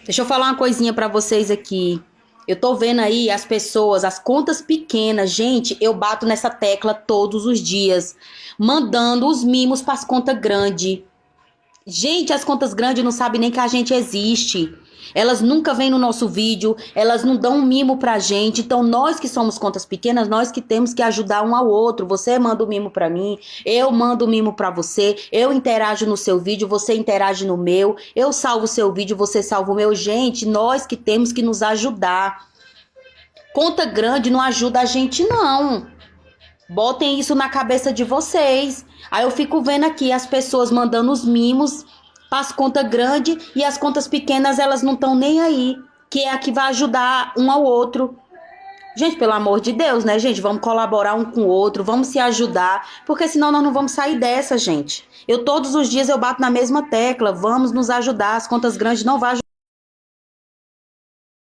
Deixa eu falar uma coisinha pra vocês aqui. Eu tô vendo aí as pessoas, as contas pequenas. Gente, eu bato nessa tecla todos os dias, mandando os mimos pras contas grandes. Gente, as contas grandes não sabem nem que a gente existe. Elas nunca vêm no nosso vídeo, elas não dão um mimo pra gente. Então, nós que somos contas pequenas, nós que temos que ajudar um ao outro. Você manda o mimo pra mim, eu mando o mimo pra você, eu interajo no seu vídeo, você interage no meu, eu salvo o seu vídeo, você salva o meu. Gente, nós que temos que nos ajudar. Conta grande não ajuda a gente, não. Botem isso na cabeça de vocês. Aí eu fico vendo aqui as pessoas mandando os mimos para as contas grandes e as contas pequenas elas não estão nem aí. Que é a que vai ajudar um ao outro. Gente, pelo amor de Deus, né, gente? Vamos colaborar um com o outro, vamos se ajudar, porque senão nós não vamos sair dessa, gente. Eu todos os dias eu bato na mesma tecla, vamos nos ajudar. As contas grandes não vão ajudar.